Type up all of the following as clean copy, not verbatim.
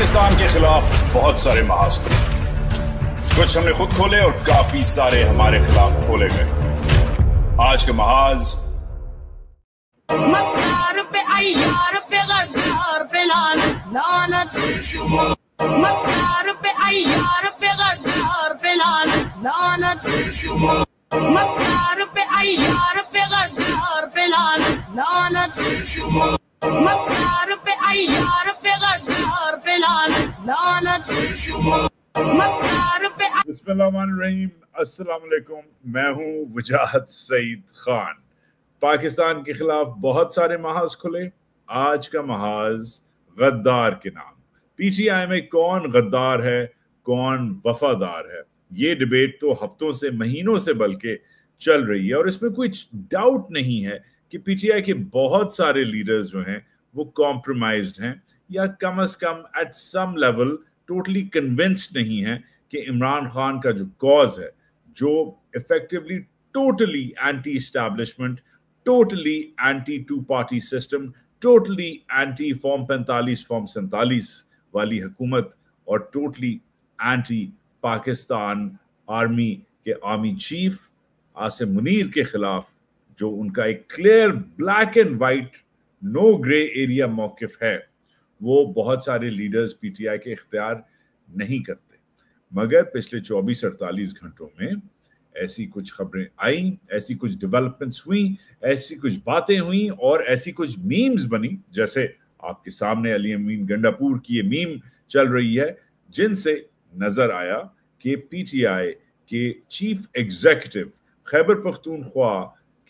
पाकिस्तान के खिलाफ बहुत सारे महाज खुले, कुछ हमने खुद खोले और काफी सारे हमारे खिलाफ खोले गए। आज के महाज मक्कार पे अय्यार पे गद्दार पे लानत, मक्कार पे अय्यार पे गद्दार पे लानत, मक्कार पे अय्यार पे गद्दार पे लानत, मक्कार पे अय्यार पे गद्दार पे लानत, मक्कार पे। बिस्मिल्लाहिर्रहमानिर्रहीम, अस्सलाम वालेकुम। मैं हूं वजाहत सईद खान। पाकिस्तान के खिलाफ बहुत सारे महाज खुले। आज का महाज गद्दार के नाम। पीटीआई में कौन गद्दार है, कौन वफादार है, ये डिबेट तो हफ्तों से, महीनों से बल्कि चल रही है और इसमें कोई डाउट नहीं है कि पीटीआई के बहुत सारे लीडर्स जो हैं वो कॉम्प्रोमाइज्ड हैं या कम से कम at some level totally convinced नहीं है कि इमरान खान का जो कॉज है, जो effectively totally anti establishment, totally anti two party system, totally anti form 45 form 47 वाली हुकूमत और टोटली एंटी पाकिस्तान आर्मी के आर्मी चीफ आसिम मुनीर के खिलाफ जो उनका एक clear black and white no grey area मौकिफ है, वो बहुत सारे लीडर्स पीटीआई के इख्तियार नहीं करते। मगर पिछले 24-48 घंटों में ऐसी कुछ खबरें आई, ऐसी कुछ डेवलपमेंट्स हुई, ऐसी कुछ बातें हुई और ऐसी कुछ मीम्स बनी, जैसे आपके सामने अली अमीन गंडापुर की ये मीम चल रही है, जिनसे नजर आया कि पीटीआई के चीफ एग्जीक्यूटिव खैबर पख्तूनख्वा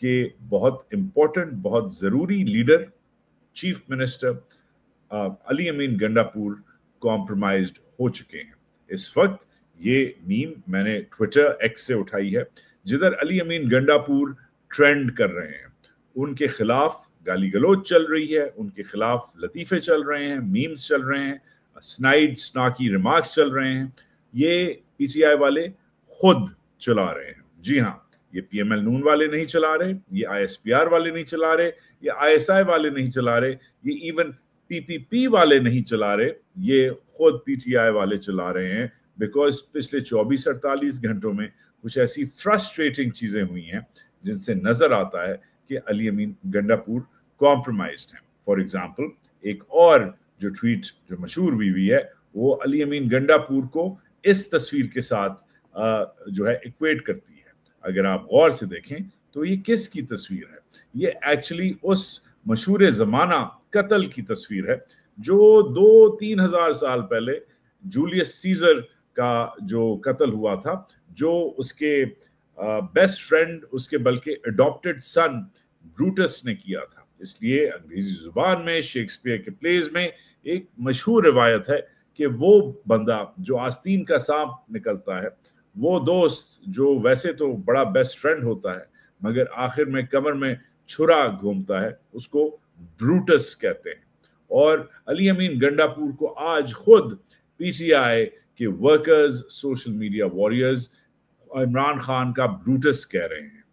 के बहुत इंपॉर्टेंट, बहुत जरूरी leader, chief minister Ali Amin Gandapur compromised हो चुके हैं। इस वक्त ये मीम मैंने ट्विटर एक्स से उठाई है, जिधर अली अमीन गंडापुर ट्रेंड कर रहे हैं, उनके खिलाफ गाली गलोच चल रही है, उनके खिलाफ लतीफे चल रहे हैं, मीम्स चल रहे हैं, स्नाइड स्नाकी रिमार्क्स चल रहे हैं। ये पीटीआई वाले खुद चला रहे हैं। जी हाँ, ये पीएमएल नून वाले नहीं चला रहे, ये आईएसपीआर वाले नहीं चला रहे, ये आईएसआई वाले नहीं चला रहे, ये इवन पीपीपी वाले नहीं चला रहे, ये खुद पीटीआई वाले चला रहे हैं। बिकॉज पिछले 24-48 घंटों में कुछ ऐसी फ्रस्ट्रेटिंग चीजें हुई हैं जिनसे नजर आता है कि अली अमीन गंडापुर कॉम्प्रोमाइज्ड हैं। फॉर एग्जाम्पल, एक और जो ट्वीट जो मशहूर हुई है वो अली अमीन गंडापुर को इस तस्वीर के साथ जो है इक्वेट करती है। अगर आप गौर से देखें तो ये किसकी तस्वीर है? ये एक्चुअली उस मशहूर जमाना कत्ल की तस्वीर है जो 2-3 हजार साल पहले जूलियस सीजर का जो कत्ल हुआ था, जो उसके बेस्ट फ्रेंड, उसके बल्कि अडॉप्टेड सन ब्रूटस ने किया था। इसलिए अंग्रेजी जुबान में, शेक्सपियर के प्लेज में एक मशहूर रिवायत है कि वो बंदा जो आस्तीन का सांप निकलता है, वो दोस्त जो वैसे तो बड़ा बेस्ट फ्रेंड होता है मगर आखिर में कमर में छुरा घूमता है, उसको ब्रूटस कहते हैं। और अली अमीन गंडापुर को आज खुद पीटीआई के workers, social media warriors Imran Khan का ब्रूटस कह रहे हैं।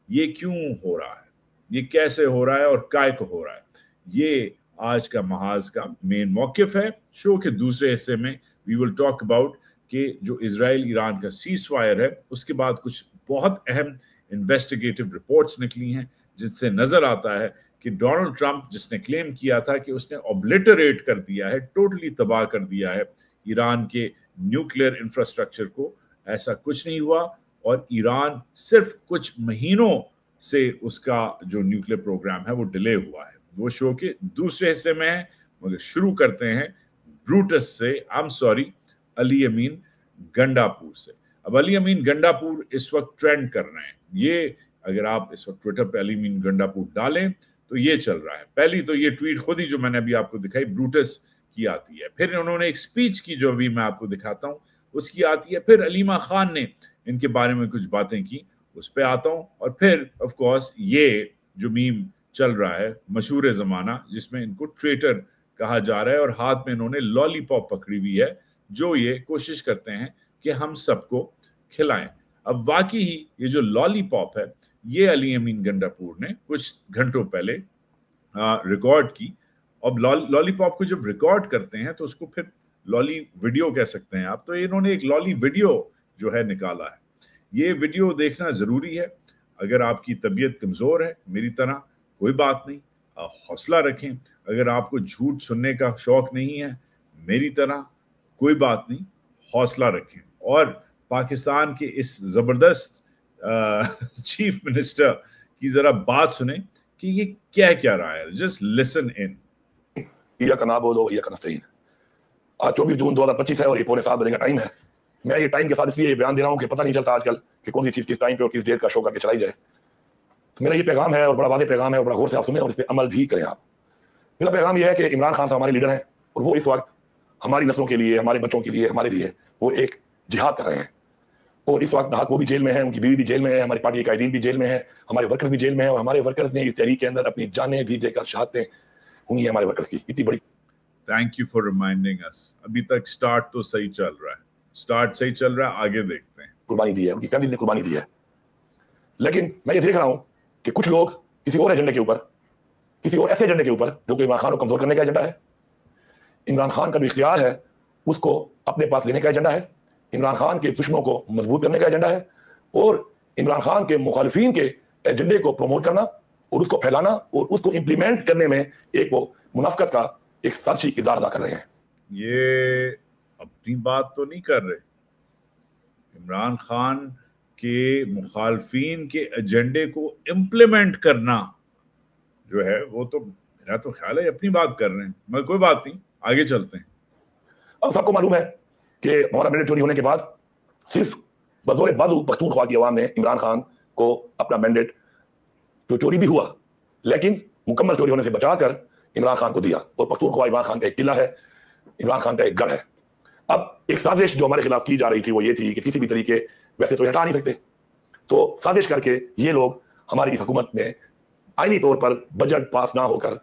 ये क्यों हो रहा है, ये कैसे हो रहा है और काय को हो रहा है, ये आज का महाज का मेन मौकिफ है। शो के दूसरे हिस्से में वी विल टॉक अबाउट कि जो इजराइल ईरान का सीज फायर है, उसके बाद कुछ बहुत अहम इन्वेस्टिगेटिव रिपोर्ट्स निकली हैं जिससे नजर आता है कि डोनाल्ड ट्रंप, जिसने क्लेम किया था कि उसने ऑब्लिटरेट कर दिया है, टोटली तबाह कर दिया है ईरान के न्यूक्लियर इंफ्रास्ट्रक्चर को, ऐसा कुछ नहीं हुआ और ईरान सिर्फ कुछ महीनों से उसका जो न्यूक्लियर प्रोग्राम है वो डिले हुआ है। वो शो के दूसरे हिस्से में है, मगर शुरू करते हैं ब्रूटस से, I am sorry, Ali Amin Gandapur से। अब अली अमीन गंडापुर इस वक्त ट्रेंड कर रहे हैं। ये अगर आप इस वक्त ट्विटर पे अली अमीन गंडापुर डालें तो ये चल रहा है। पहली तो ये ट्वीट खुद ही जो मैंने अभी आपको दिखाई ब्रूटस की आती है, फिर उन्होंने एक स्पीच की जो अभी मैं आपको दिखाता हूं उसकी आती है, फिर अलीमा खान ने इनके बारे में कुछ बातें की, उस पर आता हूं, और फिर ऑफ कोर्स ये जो मीम चल रहा है मशहूर जमाना जिसमें इनको ट्रेटर कहा जा रहा है और हाथ में इन्होंने लॉलीपॉप पकड़ी हुई है जो ये कोशिश करते हैं कि हम सबको खिलाएं। अब वाकई ही ये जो लॉलीपॉप है ये अली अमीन गंडापुर ने कुछ घंटों पहले रिकॉर्ड की। अब लॉलीपॉप को जब रिकॉर्ड करते हैं तो उसको फिर लॉली वीडियो कह सकते हैं आप, तो इन्होंने एक लॉली वीडियो जो है निकाला है। ये वीडियो देखना जरूरी है। अगर आपकी तबीयत कमजोर है मेरी तरह, कोई बात नहीं, हौसला रखें। अगर आपको झूठ सुनने का शौक नहीं है मेरी तरह, कोई बात नहीं, हौसला रखें। और पाकिस्तान के इस जबरदस्त चीफ मिनिस्टर की जरा बात सुने कि ये क्या क्या रहा है। Just listen in. आज 24 जून 2025 है और ये 6:45 बजे का टाइम है। मैं ये टाइम के साथ इसलिए बयान दे रहा हूँ कि पता नहीं चलता आजकल कि कौन सी चीज किस टाइम पे और किस डेट का शो करके चलाई जाए। तो मेरा ये पैगाम है और बड़ा वादे पैगाम है और बड़ा गौर से आप सुने और इस पर अमल भी करें आप। मेरा पैगाम यह है कि इमरान खान साहब हमारे लीडर हैं और वो इस वक्त हमारी नस्लों के लिए, हमारे बच्चों के लिए, हमारे लिए वो एक जिहाद कर रहे हैं। और इस वक्त वो भी जेल में है, उनकी बीवी भी जेल में है, हमारी पार्टी के कायदीन भी जेल में है, हमारे वर्कर्स भी जेल में है और हमारे वर्कर्स ने इस तहरीक के अंदर अपनी जानें भी देकर शहादतें हुई है हमारे वर्कर्स की। इतनी बड़ी। थैंक यू फॉर रिमाइंडिंग अस। अभी तक स्टार्ट तो सही चल रहा है, स्टार्ट सही चल रहा है, आगे देखते हैं। कुर्बानी दी है, उनकी फैमिली ने कुर्बानी दी है। लेकिन मैं ये देख रहा हूं कि कुछ लोग किसी और एजेंडे के ऊपर, किसी और ऐसे एजेंडे के ऊपर जो कि इमरान खान को कमजोर करने का एजेंडा है, इमरान खान का जो इख्तियार है उसको अपने पास लेने का एजेंडा है, इमरान खान के दुश्मनों को मजबूत करने का एजेंडा है और इमरान खान के मुखालिफिन के एजेंडे को प्रमोट करना और उसको फैलाना और उसको इंप्लीमेंट करने में एक वो मुनाफिकत का एक साजिशी किरदार अदा कर रहे हैं। ये अपनी बात तो नहीं कर रहे। इमरान खान के मुखालफीन के एजेंडे को इम्प्लीमेंट करना जो है वो तो मेरा तो ख्याल है अपनी बात कर रहे हैं, मगर कोई बात नहीं, आगे चलते हैं। अब सबको मालूम है कि हमारा मैंडेट चोरी होने के बाद सिर्फ बज़ोर बाजू पख्तूनख्वा की आवाम ने इमरान खान को अपना मैंडेट, जो चोरी भी हुआ लेकिन मुकम्मल चोरी होने से बचाकर इमरान खान को दिया। और पख्तूनख्वा इमरान खान का एक किला है, इमरान खान का एक गढ़ है। अब एक साजिश जो हमारे खिलाफ की जा रही थी वो ये थी कि किसी भी तरीके, वैसे तो हटा नहीं सकते, तो साजिश करके ये लोग हमारी इस हुकूमत में आईनी तौर पर बजट पास ना होकर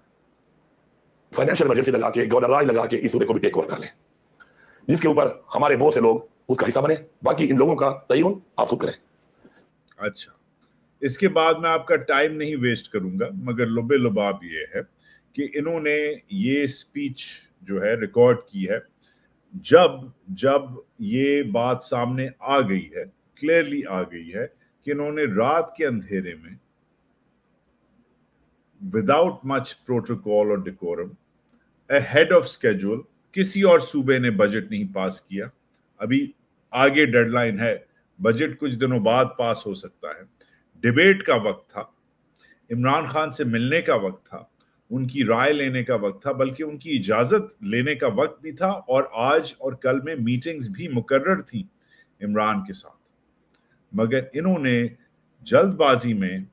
फाइनेंशियल इमरजेंसी लगा के, गवर्नर राज लगा के इस सूबे को भी टेक ओवर कर लें, जिसके ऊपर हमारे बहुत से लोग उसका हिस्सा बने। बाकी इन लोगों का तयन आप खुद करें। अच्छा, इसके बाद मैं आपका टाइम नहीं वेस्ट करूंगा, मगर लुबे लुबाब ये है कि इन्होंने ये स्पीच जो है रिकॉर्ड की है जब ये बात सामने आ गई है, क्लियरली आ गई है कि इन्होंने रात के अंधेरे में विदाउट मच प्रोटोकॉल और डिकोरम, अहेड ऑफ स्केड्यूल, किसी और सूबे ने बजट नहीं पास किया। अभी आगे डेडलाइन है, बजट कुछ दिनों बाद पास हो सकता है। डिबेट का वक्त था, इमरान खान से मिलने का वक्त था, उनकी राय लेने का वक्त था, बल्कि उनकी इजाजत लेने का वक्त भी था। और आज और कल में मीटिंग्स भी मुकर्रर थी इमरान के साथ, मगर इन्होंने जल्दबाजी में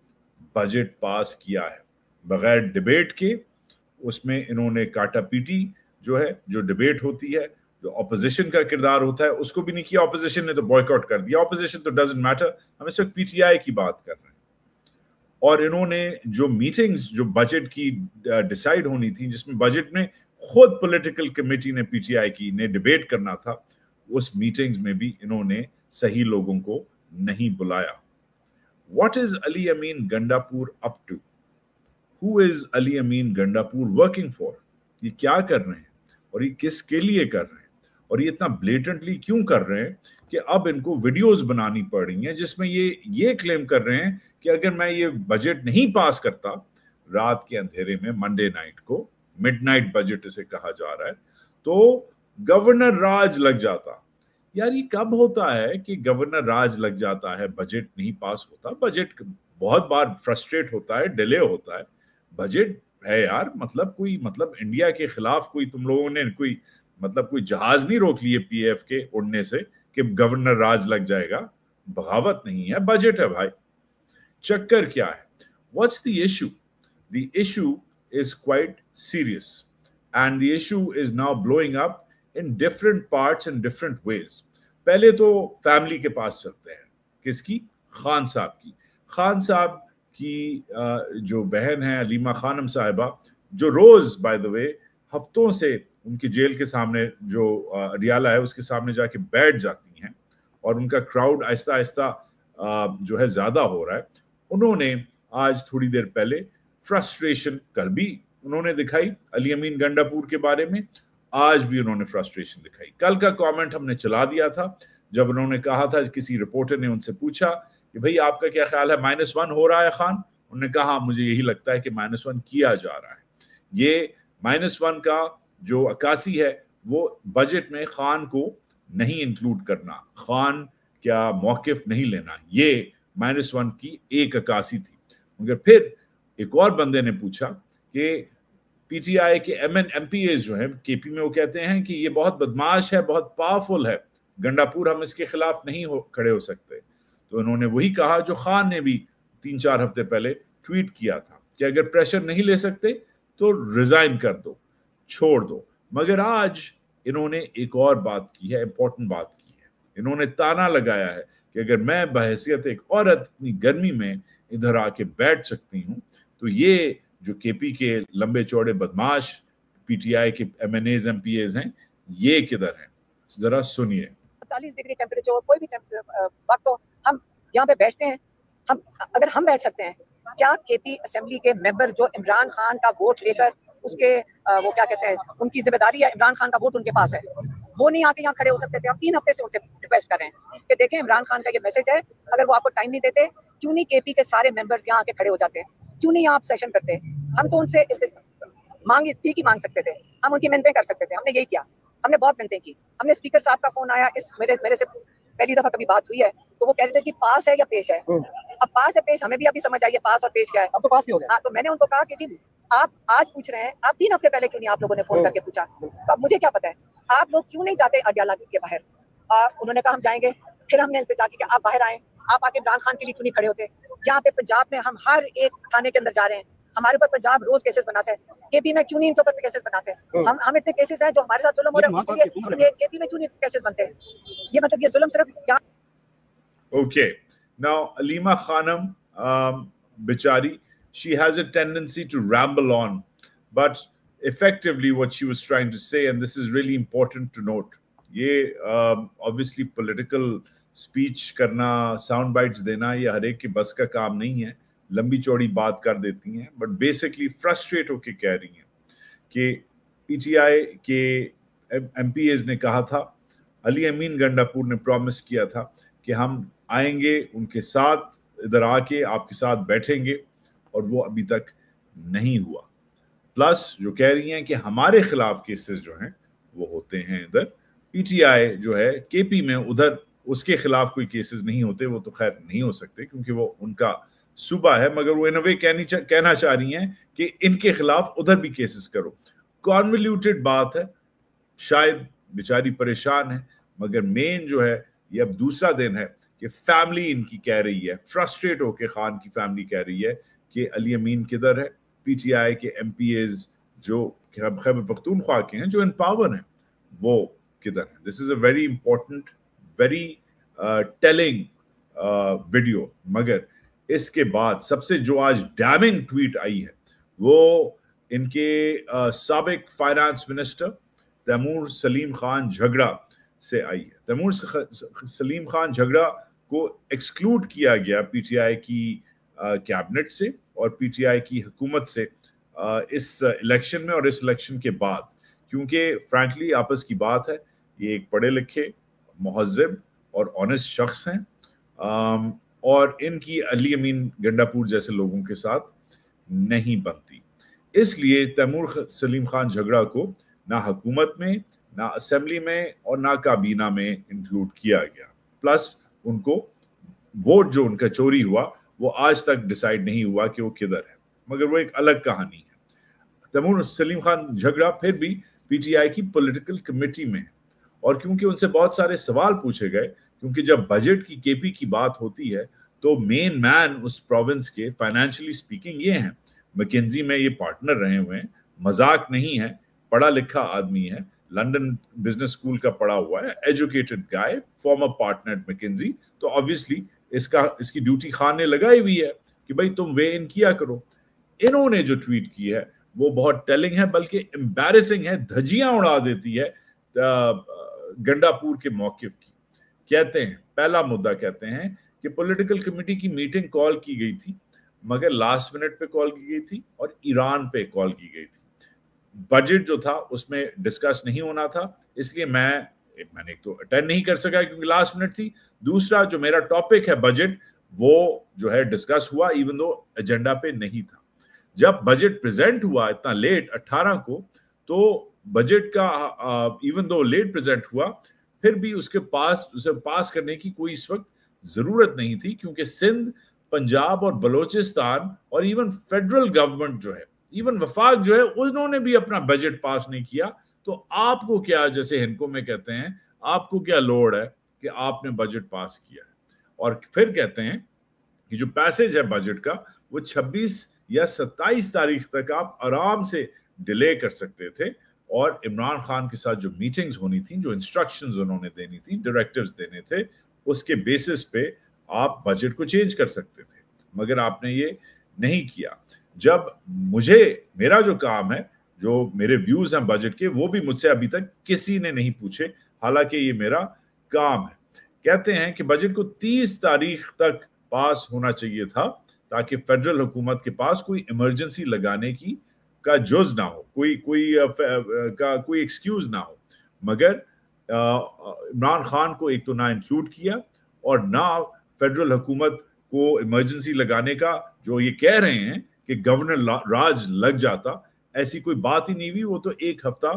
बजट पास किया है बगैर डिबेट के। उसमें इन्होंने काटा पीटी जो है, जो डिबेट होती है, जो ऑपोजिशन का किरदार होता है, उसको भी नहीं किया। ऑपोजिशन ने तो बॉयकॉट कर दिया। ऑपोजिशन तो डजंट मैटर, हम इस वक्त पीटीआई की बात कर रहे हैं। और इन्होंने जो मीटिंग्स जो बजट की डिसाइड होनी थी, जिसमें बजट में खुद पॉलिटिकल कमेटी ने, पीटीआई की ने डिबेट करना था, उस मीटिंग्स में भी इन्होंने सही लोगों को नहीं बुलाया। What is Ali Amin Gandapur up to? Who is Ali Amin Gandapur working for? ये क्या कर रहे हैं और ये किसके लिए कर रहे हैं और ये इतना ब्लेटेंटली क्यों कर रहे हैं कि अब इनको वीडियोस बनानी पड़ रही हैं जिसमें ये क्लेम कर रहे हैं कि अगर मैं ये बजट नहीं पास करता रात के अंधेरे में, मंडे नाइट को मिडनाइट बजट इसे कहा जा रहा है, तो गवर्नर राज लग जाता। यार ये कब होता है कि गवर्नर राज लग जाता है, बजट नहीं पास होता? बजट बहुत बार फ्रस्ट्रेट होता है, डिले होता है। बजट है यार, मतलब इंडिया के खिलाफ कोई तुम लोगों ने कोई जहाज नहीं रोक लिए पीएफ के उड़ने से कि गवर्नर राज लग जाएगा। बगावत नहीं है, बजट है भाई। चक्कर क्या है? What's the issue? The issue is quite serious and the issue is now blowing up in different parts in different ways. पहले तो फैमिली के पास चलते हैं। किसकी? खान साहब की। खान साहब की जो बहन है अलीमा खानम साहिबा, जो रोज बाय द वे हफ्तों से उनकी जेल के सामने जो अडियाला है उसके सामने जाके बैठ जाती हैं और उनका क्राउड आहिस्ता आहिस्ता जो है ज्यादा हो रहा है। उन्होंने आज थोड़ी देर पहले फ्रस्ट्रेशन कल भी उन्होंने दिखाई अली अमीन गंडापुर के बारे में, आज भी उन्होंने फ्रस्ट्रेशन दिखाई। कल का कमेंट हमने चला दिया था जब उन्होंने कहा था, किसी रिपोर्टर ने उनसे पूछा कि भाई आपका क्या ख्याल है, -1 हो रहा है खान? उन्होंने कहा मुझे यही लगता है कि -1 किया जा रहा है। ये -1 का जो अक्कासी है वो बजट में खान को नहीं इंक्लूड करना, खान क्या मौकिफ नहीं लेना, ये -1 की एक अक्कासी थी। मगर फिर एक और बंदे ने पूछा कि पीटीआई के MPAs जो है केपी में, वो कहते हैं कि ये बहुत बदमाश है, बहुत पावरफुल है, गंडापुर हम इसके खिलाफ नहीं खड़े हो सकते। तो उन्होंने वही कहा जो खान ने भी 3-4 हफ्ते पहले ट्वीट किया था कि अगर प्रेशर नहीं ले सकते तो रिजाइन कर दो, छोड़ दो। मगर आज इन्होंने एक और बात की है, इंपॉर्टेंट बात की है। इन्होंने ताना लगाया है कि अगर मैं बहैसियत एक औरत इतनी गर्मी में इधर आके बैठ सकती हूँ तो ये जो केपी के लंबे चौड़े बदमाश पीटीआई के MNAs MPAs हैं, ये किधर हैं? जरा सुनिए। 40 डिग्री टेम्परेचर, कोई भी वक्त तो हम यहाँ पे बैठते हैं। हम अगर हम बैठ सकते हैं, क्या केपी असेंबली के मेंबर जो इमरान खान का वोट लेकर उसके वो क्या कहते हैं, उनकी जिम्मेदारी है, इमरान खान का वोट उनके पास है, वो नहीं आके यहाँ खड़े हो सकते थे? हम 3 हफ्ते से उनसे रिक्वेस्ट कर रहे हैं कि देखें इमरान खान का ये मैसेज है, अगर वो आपको टाइम नहीं देते, क्यों नहीं केपी के सारे मेंबर्स यहाँ आके खड़े हो जाते हैं? क्यों नहीं आप सेशन करते? हम तो उनसे मांग सकते थे, हम उनकी मिन्नतें कर सकते थे। हमने यही किया, हमने बहुत मिन्नतें की। हमने स्पीकर साहब का फोन आया, इस मेरे से पहली दफा कभी बात हुई है, तो वो कह रहे थे कि पास है या पेश है। अब पास है पेश हमें भी अभी समझ आई है, पास और पेश क्या है। अब तो पास भी हो गया। हाँ, तो मैंने उनको कहा कि जी आप आज पूछ रहे हैं, आप 3 हफ्ते पहले क्यों नहीं आप लोगों ने फोन करके पूछा? तो अब मुझे क्या पता है आप लोग क्यों नहीं जाते अडियाला के बाहर? उन्होंने कहा हम जाएंगे। फिर हमने इल्तिजा की कि आप बाहर आए, आप आके इमरान खान के लिए क्यों नहीं खड़े होते? यहाँ पे पंजाब में हम हर एक थाने के अंदर जा रहे हैं, हमारे ऊपर पंजाब रोज केसेस बनाते हैं, केपी में क्यों नहीं इनके ऊपर केसेस बनाते हैं? हम इतने केसेस हैं जो हमारे साथ जुल्म हो रहा है, उसके लिए केपी में क्यों नहीं केसेस बनते हैं? ये मतलब ये जुल्म सिर्फ यहाँ। Okay, now Alima Khanum, Bichari, she has a tendency to ramble on, but effectively what she was trying to say, and this is really important to note, ये obviously political speech करना, sound bites देना, ये हर एक के बस का काम नहीं है, लंबी चौड़ी बात कर देती हैं, but basically frustrate होके कह रही हैं कि PTI के MPAs ने कहा था, अली अमीन गंडापुर ने प्रॉमिस किया था कि हम आएंगे उनके साथ, इधर आके आपके साथ बैठेंगे, और वो अभी तक नहीं हुआ। प्लस जो कह रही हैं कि हमारे खिलाफ केसेस जो हैं वो होते हैं इधर, पीटीआई जो है केपी में, उधर उसके खिलाफ कोई केसेस नहीं होते, वो तो खैर नहीं हो सकते क्योंकि वो उनका सूबा है, मगर वो इन वे कहना चाह रही हैं कि इनके खिलाफ उधर भी केसेस करो। कॉन्वल्यूटेड बात है, शायद बेचारी परेशान है, मगर मेन जो है ये अब दूसरा दिन है कि फैमिली इनकी कह रही है, फ्रस्ट्रेट होके खान की फैमिली कह रही है कि अली अमीन किधर है, पीटीआई के MPAs जो खैबर पख्तूनख्वा के हैं, जो इन पावर हैं, वो किधर है? This is a very important, very telling video. मगर इसके बाद सबसे जो आज डैमिंग ट्वीट आई है वो इनके साबिक फाइनेंस मिनिस्टर तैमूर सलीम खान झगड़ा से आई है। तैमूर सलीम खान झगड़ा को एक्सक्लूड किया गया पीटीआई की कैबिनेट से और पीटीआई की हुकूमत से इस इलेक्शन में और इस इलेक्शन के बाद, क्योंकि फ्रैंकली आपस की बात है, ये एक पढ़े लिखे, मुहज़्ज़ब और ऑनेस्ट शख्स हैं, और इनकी अली अमीन गंडापुर जैसे लोगों के साथ नहीं बनती। इसलिए तैमूर सलीम खान झगड़ा को ना हुकूमत में, ना असेंबली में और ना काबीना में इंक्लूड किया गया। प्लस उनको वोट जो उनका चोरी हुआ वो आज तक डिसाइड नहीं हुआ कि वो किधर है, मगर वो एक अलग कहानी है। तैमूर सलीम खान झगड़ा फिर भी पीटीआई की पॉलिटिकल कमेटी में है, और क्योंकि उनसे बहुत सारे सवाल पूछे गए, क्योंकि जब बजट की केपी की बात होती है तो मेन मैन उस प्रोविंस के फाइनेंशियली स्पीकिंग ये हैं। मैकेंजी में ये पार्टनर रहे हुए हैं, मजाक नहीं है, पढ़ा लिखा आदमी है, लंदन बिजनेस स्कूल का पढ़ा हुआ है, educated guy, former partner at McKinsey. तो ऑब्वियसली इसकी ड्यूटी खान ने लगाई हुई है कि भाई तुम वे इन किया करो। इन्होंने जो ट्वीट की है वो बहुत टेलिंग है, बल्कि एम्बैरेसिंग है, धज्जियां उड़ा देती है गंडापुर के मौकिफ की। कहते हैं, पहला मुद्दा कहते हैं कि पॉलिटिकल कमेटी की मीटिंग कॉल की गई थी, मगर लास्ट मिनट पे कॉल की गई थी और ईरान पे कॉल की गई थी। बजट जो था उसमें डिस्कस नहीं होना था, इसलिए मैंने एक तो अटेंड नहीं कर सका क्योंकि लास्ट मिनट थी। दूसरा जो मेरा टॉपिक है बजट, वो जो है डिस्कस हुआ इवन दो एजेंडा पे नहीं था। जब बजट प्रेजेंट हुआ इतना लेट 18 को, तो बजट का इवन दो लेट प्रेजेंट हुआ, फिर भी उसे पास करने की कोई इस वक्त जरूरत नहीं थी, क्योंकि सिंध, पंजाब और बलोचिस्तान और इवन फेडरल गवर्नमेंट जो है, इवन वफाक जो है, उन्होंने भी अपना बजट पास नहीं किया। तो आपको क्या, जैसे हिंदको में कहते हैं, आपको क्या लोड़ है कि आपने बजट पास किया है? और फिर कहते हैं कि जो पैसेज है बजट का वो 26 या 27 तारीख तक आप आराम से डिले कर सकते थे, और इमरान खान के साथ जो मीटिंग्स होनी थी, जो इंस्ट्रक्शंस उन्होंने देनी थी, डायरेक्टिव्स देने थे, उसके बेसिस पे आप बजट को चेंज कर सकते थे, मगर आपने ये नहीं किया। जब मेरा जो काम है, जो मेरे व्यूज हैं बजट के, वो भी मुझसे अभी तक किसी ने नहीं पूछे, हालांकि ये मेरा काम है। कहते हैं कि बजट को 30 तारीख तक पास होना चाहिए था, ताकि फेडरल हुकूमत के पास कोई इमरजेंसी लगाने की का जुज ना हो, कोई एक्सक्यूज ना हो। मगर इमरान खान को एक तो ना इंक्लूड किया, और ना फेडरल हुकूमत को इमरजेंसी लगाने का जो ये कह रहे हैं कि गवर्नर राज लग जाता, ऐसी कोई बात ही नहीं हुई। वो तो एक हफ्ता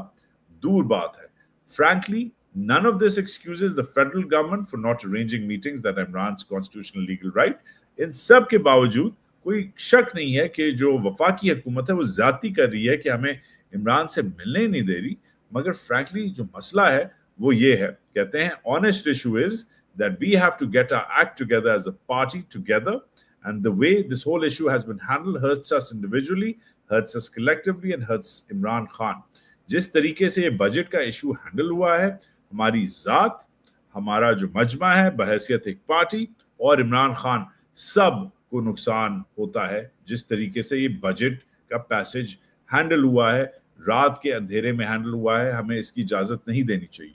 दूर बात है। Frankly, none of this excuses the federal government for not arranging meetings that Imran's constitutional legal right. इन सब के बावजूद कोई शक नहीं है कि जो वफाकी हुकूमत है वो ज्यादती कर रही है कि हमें इमरान से मिलने नहीं दे रही। मगर फ्रैंकली जो मसला है वो ये है, कहते हैं honest issue is that we have to get our act together as a party together, and the way this whole issue has been handled hurts us individually, hurts us collectively and hurts Imran Khan. जिस तरीके से ये budget का issue handle हुआ है, हमारी जात, हमारा जो मजमा है बहैसियत एक पार्टी, और इमरान खान, सब को नुकसान होता है जिस तरीके से ये बजट का पैसेज हैंडल हुआ है, रात के अंधेरे में हैंडल हुआ है। हमें इसकी इजाजत नहीं देनी चाहिए।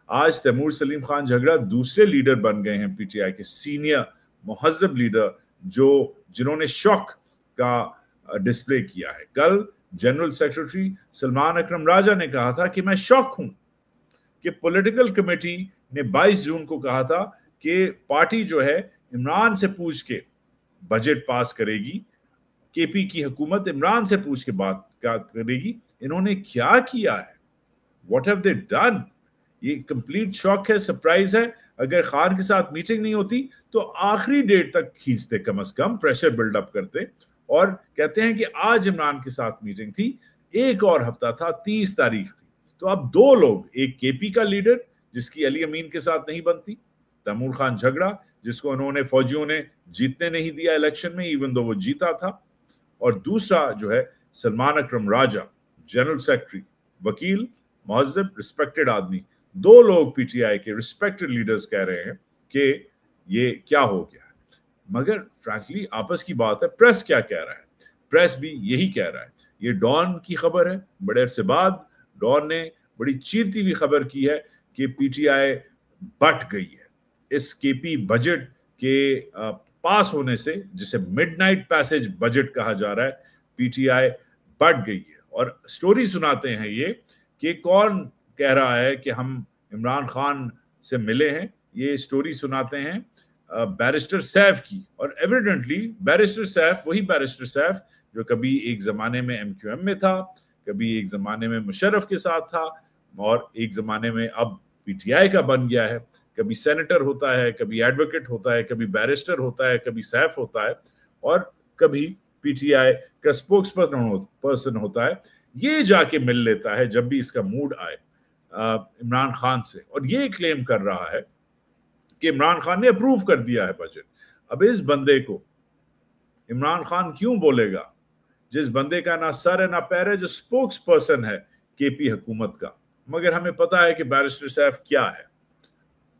आज तैमूर सलीम खान झगड़ा दूसरे लीडर बन गए हैं, पीटीआई के सीनियर मुहज्जब लीडर, जिन्होंने शौक का डिस्प्ले किया है। कल जनरल सेक्रेटरी सलमान अकरम राजा ने कहा था कि मैं शौक हूं कि पॉलिटिकल कमेटी ने 22 जून को कहा था कि पार्टी जो है इमरान से पूछ के बजट पास करेगी, केपी की हुकूमत इमरान से पूछ के बात करेगी। इन्होंने क्या किया है? What have they done? ये कंप्लीट शॉक है, सरप्राइज है। अगर खान के साथ मीटिंग नहीं होती तो आखिरी डेट तक खींचते, कम से कम प्रेशर बिल्डअप करते, और कहते हैं कि आज इमरान के साथ मीटिंग थी, एक और हफ्ता था, 30 तारीख थी। तो अब दो लोग, एक केपी का लीडर जिसकी अली अमीन के साथ नहीं बनती, तैमूर खान झगड़ा जिसको उन्होंने फौजियों ने जीतने नहीं दिया इलेक्शन में इवन दो वो जीता था, और दूसरा जो है सलमान अकरम राजा, जनरल सेक्रेटरी, वकील, मुहज्जब, रिस्पेक्टेड आदमी। दो लोग पीटीआई के रिस्पेक्टेड लीडर्स कह रहे हैं कि ये क्या हो गया है। मगर फ्रैंकली आपस की बात है, प्रेस क्या कह रहा है? प्रेस भी यही कह रहा है। ये डॉन की खबर है, बड़े अरसे बाद डॉन ने बड़ी चीरती हुई खबर की है कि पीटीआई बट गई है इस केपी बजट के पास होने से, जिसे मिडनाइट पैसेज बजट कहा जा रहा है। पीटीआई बट गई है, और स्टोरी सुनाते हैं ये कि कौन कह रहा है कि हम इमरान खान से मिले हैं। ये स्टोरी सुनाते हैं बैरिस्टर सैफ की, और एविडेंटली बैरिस्टर सैफ वही बैरिस्टर सैफ जो कभी एक जमाने में एमक्यूएम में था, कभी एक जमाने में मुशर्रफ के साथ था, और एक जमाने में अब पीटीआई का बन गया है। कभी सेनेटर होता है, कभी एडवोकेट होता है, कभी बैरिस्टर होता है, कभी सैफ होता है, और कभी पीटीआई का स्पोक्स पर्सन होता है। ये जाके मिल लेता है जब भी इसका मूड आए इमरान खान से, और ये क्लेम कर रहा है कि इमरान खान ने अप्रूव कर दिया है बजट। अब इस बंदे को इमरान खान क्यों बोलेगा, जिस बंदे का ना सर है ना पैर है, जो स्पोक्स पर्सन है केपी हुकूमत का। मगर हमें पता है कि बैरिस्टर सैफ क्या है।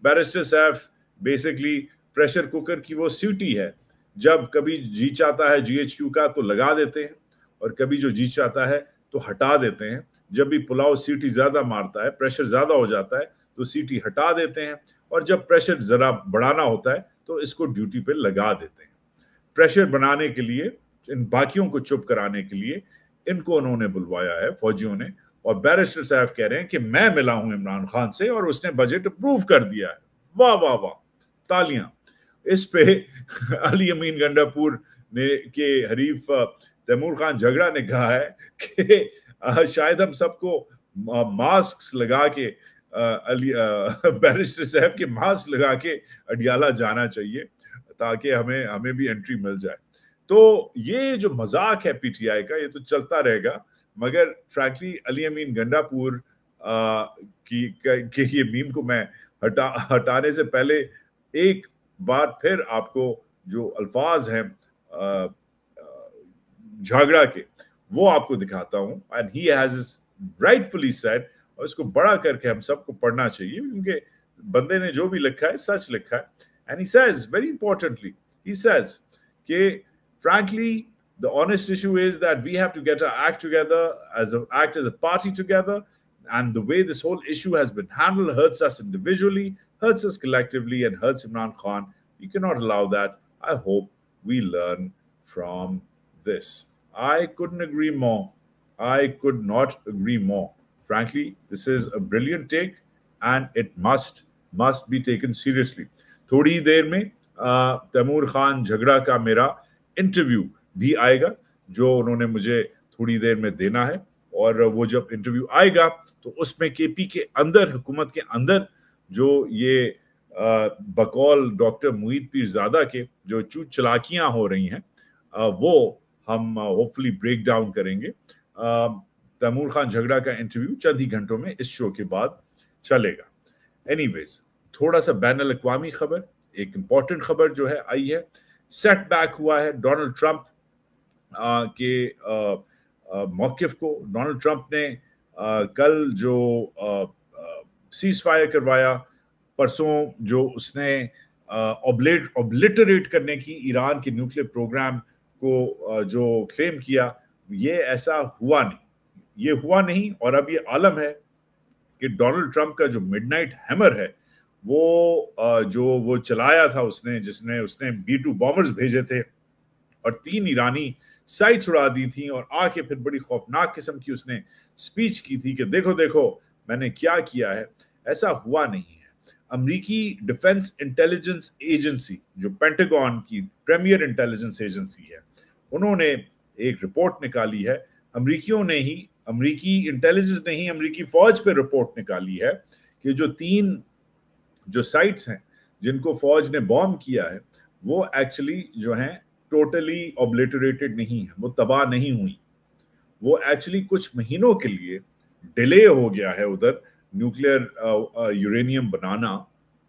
Barrister Saif basically pressure cooker की वो सीटी है, जब कभी जी चाहता है जीएचक्यू का तो लगा देते हैं, और कभी जो जी चाहता है तो हटा देते हैं। जब भी पुलाव सीटी ज्यादा मारता है, प्रेशर ज्यादा हो जाता है, तो सीटी हटा देते हैं, और जब प्रेशर जरा बढ़ाना होता है तो इसको ड्यूटी पे लगा देते हैं। प्रेशर बनाने के लिए, इन बाकियों को चुप कराने के लिए इनको उन्होंने बुलवाया है फौजियों ने, और बैरिस्टर साहब कह रहे हैं कि मैं मिला हूं इमरान खान से और उसने बजट अप्रूव कर दिया है। वाह वाह वाह, तालियां। इस पे अली अमीन गंडापुर ने के हरीफ तैमूर खान झगड़ा ने कहा है कि शायद हम सबको मास्क लगा के बैरिस्टर साहब के मास्क लगा के अडियाला जाना चाहिए ताकि हमें भी एंट्री मिल जाए। तो ये जो मजाक है पीटीआई का, ये तो चलता रहेगा, मगर फ्रैंकली अली अमीन गंडापुर की ये मीम को मैं हटाने से पहले एक बार फिर आपको जो अल्फाज हैं झगड़ा के वो आपको दिखाता हूं। And he has rightfully said, और इसको बड़ा करके हम सबको पढ़ना चाहिए क्योंकि बंदे ने जो भी लिखा है सच लिखा है। And he says very importantly, he says कि frankly the honest issue is that we have to get our act together, act as a party together, and the way this whole issue has been handled hurts us individually, hurts us collectively, and hurts Imran Khan. We cannot allow that. I hope we learn from this. I couldn't agree more. I could not agree more. Frankly, this is a brilliant take and it must be taken seriously. थोड़ी देर में तैमूर खान झगड़ा का मेरा interview भी आएगा जो उन्होंने मुझे थोड़ी देर में देना है, और वो जब इंटरव्यू आएगा तो उसमें केपी के अंदर, हुकूमत के अंदर जो ये बकौल डॉक्टर मुईद पीरजादा के जो चूत चलाकियां हो रही हैं वो हम होपफुली ब्रेक डाउन करेंगे। तैमूर खान झगड़ा का इंटरव्यू चंद ही घंटों में इस शो के बाद चलेगा। एनीवेज, थोड़ा सा बैन अल-अक़वामी खबर, एक इंपॉर्टेंट खबर जो है आई है। सेटबैक हुआ है डोनाल्ड ट्रंप के मौक़िफ़ को। डोनाल्ड ट्रंप ने कल जो सीज फायर करवाया, परसों जो उसने ऑब्लिटरेट करने की ईरान के न्यूक्लियर प्रोग्राम को जो क्लेम किया, ये ऐसा हुआ नहीं, ये हुआ नहीं। और अब ये आलम है कि डोनाल्ड ट्रंप का जो मिडनाइट हैमर है वो जो वो चलाया था उसने, जिसने उसने B-2 बॉम्बर्स भेजे थे और 3 ईरानी साइट्स उड़ा दी थी, और आके फिर बड़ी खौफनाक किस्म की उसने स्पीच की थी कि देखो देखो मैंने क्या किया है, ऐसा हुआ नहीं है। अमेरिकी डिफेंस इंटेलिजेंस एजेंसी जो पेंटागन की प्रीमियर इंटेलिजेंस एजेंसी है, उन्होंने एक रिपोर्ट निकाली है। अमेरिकियों ने ही, अमेरिकी इंटेलिजेंस ने ही अमेरिकी फौज पे रिपोर्ट निकाली है कि जो 3 जो साइट्स हैं जिनको फौज ने बॉम्ब किया है वो एक्चुअली जो हैं टोटली ऑब्लिटरेटेड नहीं है, वो तबाह नहीं हुई, वो एक्चुअली कुछ महीनों के लिए डिले हो गया है उधर न्यूक्लियर यूरेनियम बनाना,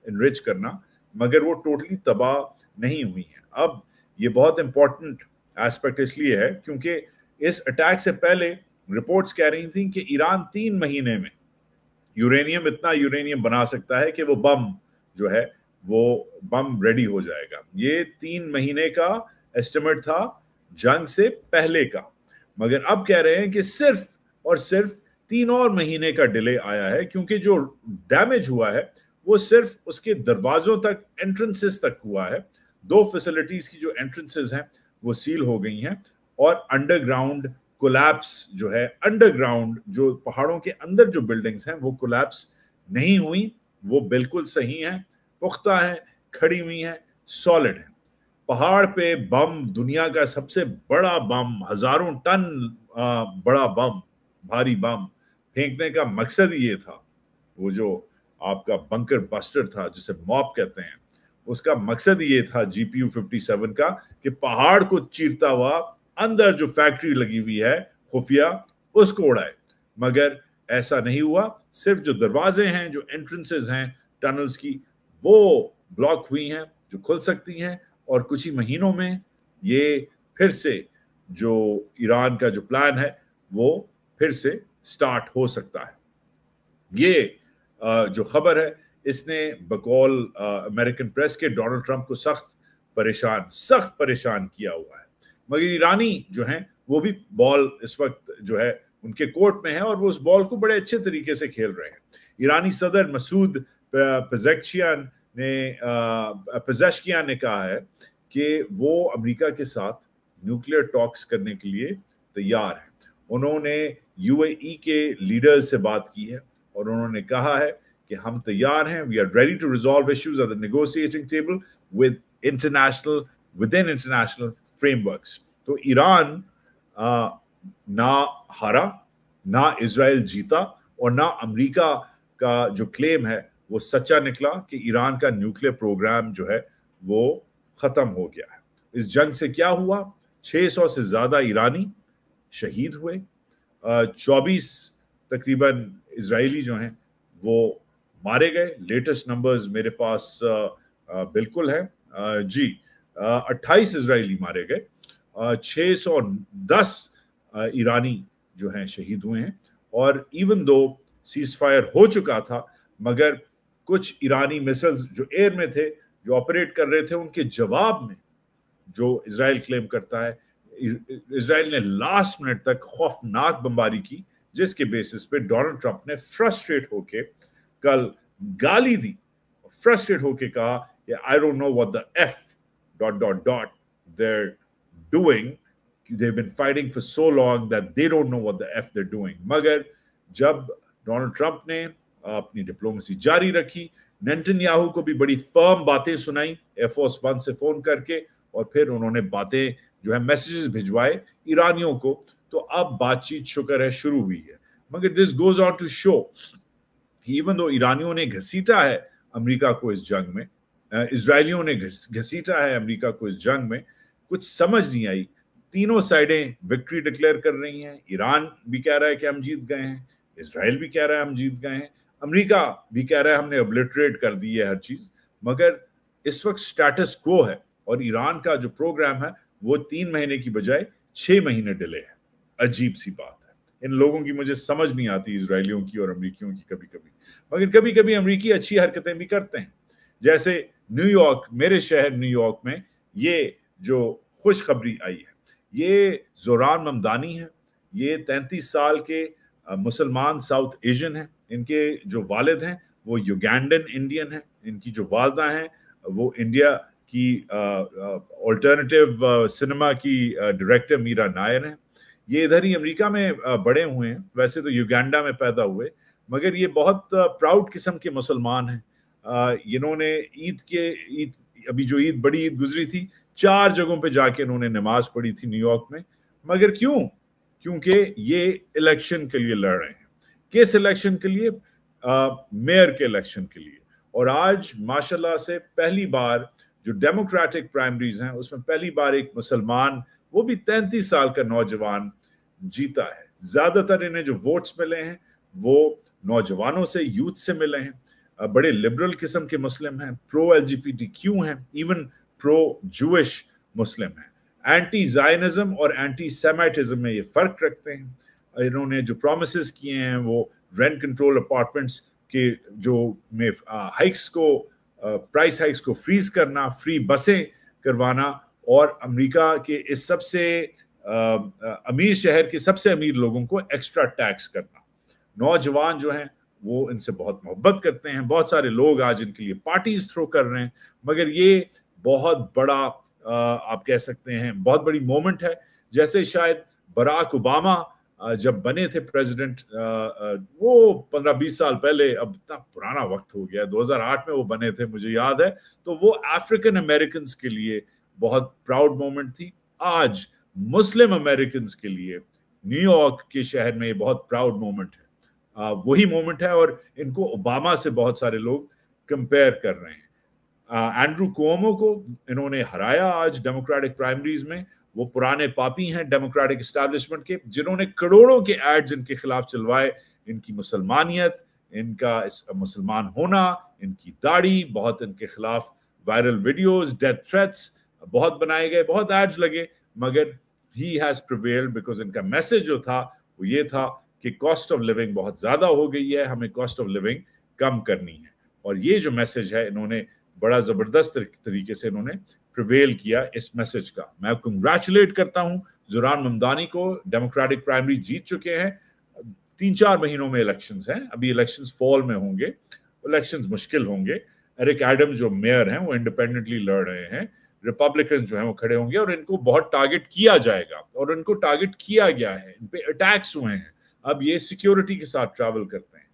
इनरिच करना, मगर वो टोटली तबाह नहीं हुई है। अब ये बहुत इंपॉर्टेंट एस्पेक्ट इसलिए है क्योंकि इस अटैक से पहले रिपोर्ट्स कह रही थी कि ईरान 3 महीने में इतना यूरेनियम बना सकता है कि वो बम जो है वो बम रेडी हो जाएगा। ये 3 महीने का एस्टिमेट था जंग से पहले का, मगर अब कह रहे हैं कि सिर्फ और सिर्फ 3 और महीने का डिले आया है क्योंकि जो डैमेज हुआ है वो सिर्फ उसके दरवाजों तक, एंट्रेंसेस तक हुआ है। 2 फैसिलिटीज की जो एंट्रेंसेस हैं वो सील हो गई हैं, और अंडरग्राउंड कोलैप्स जो है, अंडरग्राउंड जो पहाड़ों के अंदर जो बिल्डिंग्स हैं वो कोलैप्स नहीं हुई, वो बिल्कुल सही हैं, पुख्ता हैं, खड़ी हुई हैं, सॉलिड हैं। पहाड़ पे बम, दुनिया का सबसे बड़ा बम, 1000 टन बड़ा बम, भारी बम फेंकने का मकसद ये था, वो जो आपका बंकर बस्टर था जिसे मॉप कहते हैं, उसका मकसद ये था GPU 57 का कि पहाड़ को चीरता हुआ अंदर जो फैक्ट्री लगी हुई है खुफिया उसको उड़ाए, मगर ऐसा नहीं हुआ। सिर्फ जो दरवाजे हैं, जो एंट्रेंसेस हैं टनल्स की, वो ब्लॉक हुई हैं, जो खुल सकती हैं, और कुछ ही महीनों में ये फिर से जो ईरान का जो प्लान है वो फिर से स्टार्ट हो सकता है। ये जो खबर है इसने बकौल अमेरिकन प्रेस के डोनाल्ड ट्रंप को सख्त परेशान किया हुआ है, मगर ईरानी जो हैं वो भी बॉल इस वक्त जो है उनके कोर्ट में है और वो उस बॉल को बड़े अच्छे तरीके से खेल रहे हैं। ईरानी सदर मसूद पेज़ेश्कियान ने कहा है कि वो अमेरिका के साथ न्यूक्लियर टॉक्स करने के लिए तैयार है। उन्होंने यूएई के लीडर्स से बात की है और उन्होंने कहा है कि हम तैयार हैं, we are ready to resolve issues at the negotiating table with international frameworks. तो ईरान ना हारा, ना इजराइल जीता और ना अमेरिका का जो क्लेम है वो सच्चा निकला कि ईरान का न्यूक्लियर प्रोग्राम जो है वो खत्म हो गया है। इस जंग से क्या हुआ? 600 से ज्यादा ईरानी शहीद हुए, 24 तकरीबन इजरायली जो हैं वो मारे गए। लेटेस्ट नंबर्स मेरे पास बिल्कुल है जी, 28 इजरायली मारे गए, 610 ईरानी जो हैं शहीद हुए हैं। और इवन दो सीज फायर हो चुका था, मगर कुछ ईरानी मिसाइल्स जो एयर में थे, जो ऑपरेट कर रहे थे, उनके जवाब में जो इजराइल क्लेम करता है, इजराइल ने लास्ट मिनट तक खौफनाक बमबारी की, जिसके बेसिस पे डोनाल्ड ट्रंप ने फ्रस्ट्रेट होके कल गाली दी, फ्रस्ट्रेट होके कहा कि I don't know what the F they're doing. They've been fighting for so long that they don't know what the F they're doing. मगर जब डोनाल्ड ट्रंप ने अपनी डिप्लोमेसी जारी रखी, नेतन्याहू को भी बड़ी फर्म बातें सुनाई एयरफोर्स 1 से फोन करके, और फिर उन्होंने बातें जो है मैसेजेस भिजवाए ईरानियों को, तो अब बातचीत शुक्र है शुरू हुई है। मगर this goes on to show even दो ईरानियों ने घसीटा है अमेरिका को इस जंग में, इजरायलियों ने घसीटा है अमेरिका को इस जंग में, कुछ समझ नहीं आई। तीनों साइडें विक्ट्री डिक्लेयर कर रही हैं। ईरान भी कह रहा है कि हम जीत गए हैं, इजराइल भी कह रहा है हम जीत गए हैं, अमेरिका भी कह रहा है हमने ऑब्लिटरेट कर दी है हर चीज। मगर इस वक्त स्टेटस क्वो है और ईरान का जो प्रोग्राम है वो 3 महीने की बजाय 6 महीने डिले है। अजीब सी बात है। इन लोगों की मुझे समझ नहीं आती, इजरायलियों की और अमेरिकियों की कभी कभी। मगर कभी कभी अमेरिकी अच्छी हरकतें भी करते हैं। जैसे न्यूयॉर्क, मेरे शहर न्यूयॉर्क में ये जो खुशखबरी आई है, ये जोरान ममदानी है। ये 33 साल के मुसलमान साउथ एशियन हैं। इनके जो वालिद हैं वो युगांडन इंडियन हैं। इनकी जो वालदा हैं वो इंडिया की ऑल्टरनेटिव सिनेमा की डायरेक्टर मीरा नायर हैं। ये इधर ही अमेरिका में बड़े हुए हैं, वैसे तो युगांडा में पैदा हुए, मगर ये बहुत प्राउड किस्म के मुसलमान हैं। इन्होंने ईद अभी जो बड़ी ईद गुजरी थी, 4 जगहों पे जाके इन्होंने नमाज पढ़ी थी न्यूयॉर्क में। मगर क्यों? क्योंकि ये इलेक्शन के लिए लड़ रहे हैं। किस इलेक्शन के लिए? मेयर के इलेक्शन के लिए। और आज माशाल्लाह से पहली बार जो डेमोक्रेटिक प्राइमरीज हैं उसमें पहली बार एक मुसलमान, वो भी 33 साल का नौजवान जीता है। ज्यादातर इन्हें जो वोट्स मिले हैं वो नौजवानों से, यूथ से मिले हैं। बड़े लिबरल किस्म के मुस्लिम हैं, प्रो LGBTQ हैं, इवन प्रो जूइश मुस्लिम हैं। एंटी जायनिज्म और एंटी सेमाइटिज्म में ये फर्क रखते हैं। इन्होंने जो प्रोमिसेस किए हैं वो रेंट कंट्रोल अपार्टमेंट्स के जो में हाइक्स को, प्राइस हाइक्स को फ्रीज करना, फ्री बसें करवाना, और अमेरिका के इस सबसे अमीर शहर के सबसे अमीर लोगों को एक्स्ट्रा टैक्स करना। नौजवान जो हैं वो इनसे बहुत मोहब्बत करते हैं। बहुत सारे लोग आज इनके लिए पार्टीज थ्रो कर रहे हैं। मगर ये बहुत बड़ा आप कह सकते हैं बहुत बड़ी मोमेंट है। जैसे शायद बराक ओबामा जब बने थे प्रेसिडेंट, वो 15-20 साल पहले, अब इतना पुराना वक्त हो गया, 2008 में वो बने थे मुझे याद है, तो वो अफ्रीकन अमेरिकन के लिए बहुत प्राउड मोमेंट थी। आज मुस्लिम अमेरिकन के लिए न्यूयॉर्क के शहर में ये बहुत प्राउड मोमेंट है। वही मोमेंट है और इनको ओबामा से बहुत सारे लोग कंपेयर कर रहे हैं। एंड्रू कुओमो को इन्होंने हराया आज डेमोक्रेटिक प्राइमरीज में। वो पुराने पापी हैं डेमोक्रेटिक एस्टैब्लिशमेंट के, जिन्होंने करोड़ों के एड्स इनके खिलाफ चलवाए। इनकी मुसलमानियत, इनका मुसलमान होना, इनकी दाढ़ी, बहुत इनके खिलाफ वायरल वीडियोस, डेथ थ्रेट्स बहुत बनाए गए, बहुत एड्स लगे, मगर ही हैज प्रिवेल्ड बिकॉज इनका मैसेज जो था वो ये था कि कॉस्ट ऑफ लिविंग बहुत ज्यादा हो गई है, हमें कॉस्ट ऑफ लिविंग कम करनी है। और ये जो मैसेज है, इन्होंने बड़ा जबरदस्त तरीके से इन्होंने प्रिवेल किया इस मैसेज का। मैं कंग्रेचुलेट करता हूं जोरान ममदानी को। डेमोक्रेटिक प्राइमरी जीत चुके हैं। 3-4 महीनों में इलेक्शंस हैं, अभी इलेक्शंस फॉल में होंगे, इलेक्शंस मुश्किल होंगे। एरिक एडम जो मेयर हैं वो इंडिपेंडेंटली लड़ रहे हैं, रिपब्लिकन जो है वो खड़े होंगे और इनको बहुत टारगेट किया जाएगा, और इनको टारगेट किया गया है, इन पे अटैक्स हुए हैं। अब ये सिक्योरिटी के साथ ट्रैवल करते हैं।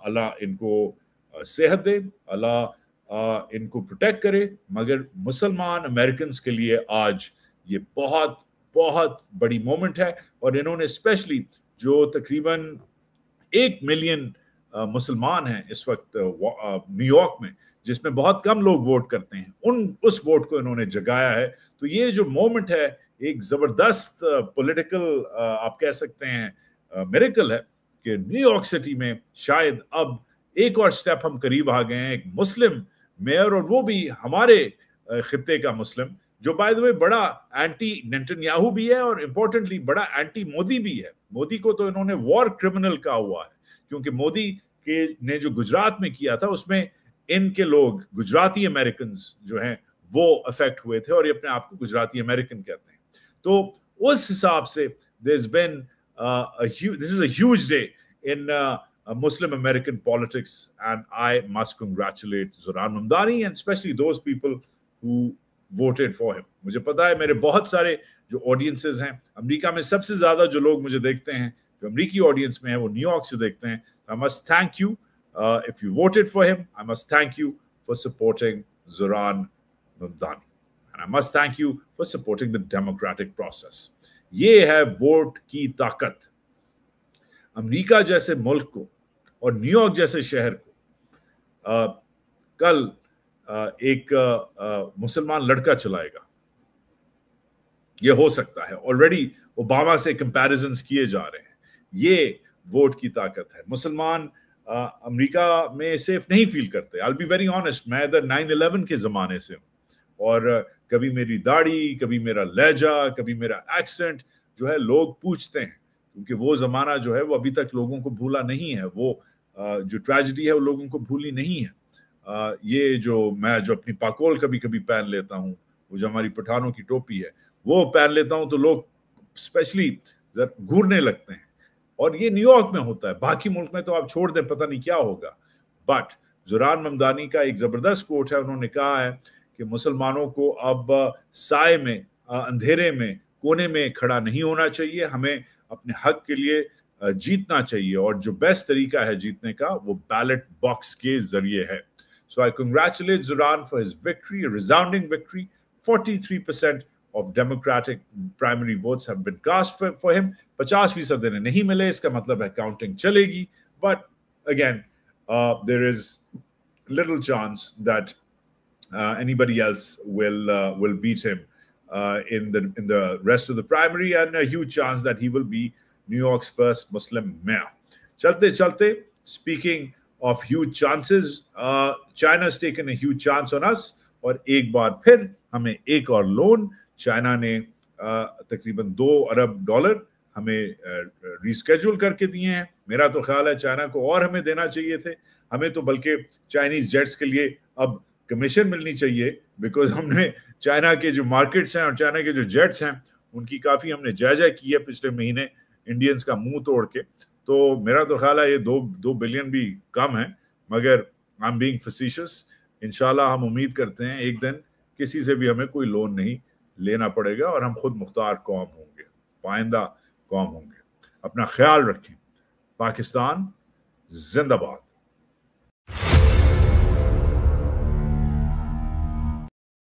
अल्लाह इनको सेहत दे, अल्लाह इनको प्रोटेक्ट करे। मगर मुसलमान अमेरिकन के लिए आज ये बहुत बहुत बड़ी मोमेंट है, और इन्होंने स्पेशली जो तकरीबन 1 मिलियन मुसलमान हैं इस वक्त न्यूयॉर्क में, जिसमें बहुत कम लोग वोट करते हैं, उस वोट को इन्होंने जगाया है। तो ये जो मोमेंट है एक जबरदस्त पॉलिटिकल आप कह सकते हैं मिरेकल है कि न्यूयॉर्क सिटी में शायद अब एक और स्टेप हम करीब आ गए हैं। एक मुस्लिम मेयर, और वो भी हमारे खित्ते का मुस्लिम, जो बाय द वे बड़ा एंटी नेतन्याहू भी है और इंपॉर्टेंटली बड़ा एंटी मोदी भी है। मोदी को तो इन्होंने वॉर क्रिमिनल कहा हुआ है, क्योंकि मोदी के ने जो गुजरात में किया था उसमें इनके लोग गुजराती अमेरिकन जो हैं वो अफेक्ट हुए थे, और ये अपने आप को गुजराती अमेरिकन कहते हैं। तो उस हिसाब से this is a huge day in Muslim American politics, and I must congratulate Zoran Mamdani and especially those people who voted for him. मुझे पता है मेरे बहुत सारे जो ऑडियंसेस हैं अमेरिका में, सबसे ज्यादा जो लोग मुझे देखते हैं, जो अमेरिकी ऑडियंस में है, वो न्यूयॉर्क से देखते हैं। I must thank you if you voted for him. I must thank you for supporting Zoran Mamdani, and I must thank you for supporting the democratic process. ये है वोट की ताकत। अमेरिका जैसे मुल्क को और न्यूयॉर्क जैसे शहर को कल एक मुसलमान लड़का चलाएगा। ये हो सकता है, ऑलरेडी ओबामा से कंपैरिजन्स किए जा रहे हैं। ये वोट की ताकत है। मुसलमान अमेरिका में सेफ नहीं फील करते। I will be very honest, मैं इधर 9/11 के जमाने से हूँ, और कभी मेरी दाढ़ी, कभी मेरा लहजा, कभी मेरा एक्सेंट जो है लोग पूछते हैं, क्योंकि वो जमाना जो है वो अभी तक लोगों को भूला नहीं है। वो जो ट्रेजेडी है वो लोगों को भूली नहीं है। ये जो मैं जो अपनी पाकोल कभी कभी पहन लेता हूँ, वो जो हमारी पठानों की टोपी है वो पहन लेता हूँ, तो लोग स्पेशली घूरने लगते हैं। और ये न्यूयॉर्क में होता है, बाकी मुल्क में तो आप छोड़ दें, पता नहीं क्या होगा। बट ज़ोरान ममदानी का एक जबरदस्त कोट है। उन्होंने कहा है कि मुसलमानों को अब साए में, अंधेरे में, कोने में खड़ा नहीं होना चाहिए। हमें अपने हक के लिए जीतना चाहिए, और जो बेस्ट तरीका है जीतने का वो बैलेट बॉक्स के जरिए है। So I congratulate Zohran for his victory, a resounding victory. 43% of Democratic primary votes have been cast for him. 50% इन्हें नहीं मिले, इसका मतलब है काउंटिंग चलेगी। But again, there is little chance that anybody else will beat him in the rest of the primary, and a huge chance that he will be New York's first Muslim mayor. Chalte chalte, speaking of huge chances, China's taken a huge chance on us, और एक बार फिर हमें एक और loan China ने तकरीबन $2 अरब हमें reschedule करके दिए हैं। मेरा तो ख्याल है चाइना को और हमें देना चाहिए थे। हमें तो बल्कि चाइनीज जेट्स के लिए अब कमीशन मिलनी चाहिए, बिकॉज हमने चाइना के जो मार्केट्स हैं और चाइना के जो जेट्स हैं उनकी काफ़ी हमने जायजा की है पिछले महीने इंडियंस का मुंह तोड़ के। तो मेरा तो ख्याल है ये 2 बिलियन भी कम है, मगर आई एम बीइंग फैसिशियस। इंशाल्लाह हम उम्मीद करते हैं एक दिन किसी से भी हमें कोई लोन नहीं लेना पड़ेगा और हम खुद मुख्तार कौम होंगे, पाइंदा कौम होंगे। अपना ख्याल रखें। पाकिस्तान जिंदाबाद।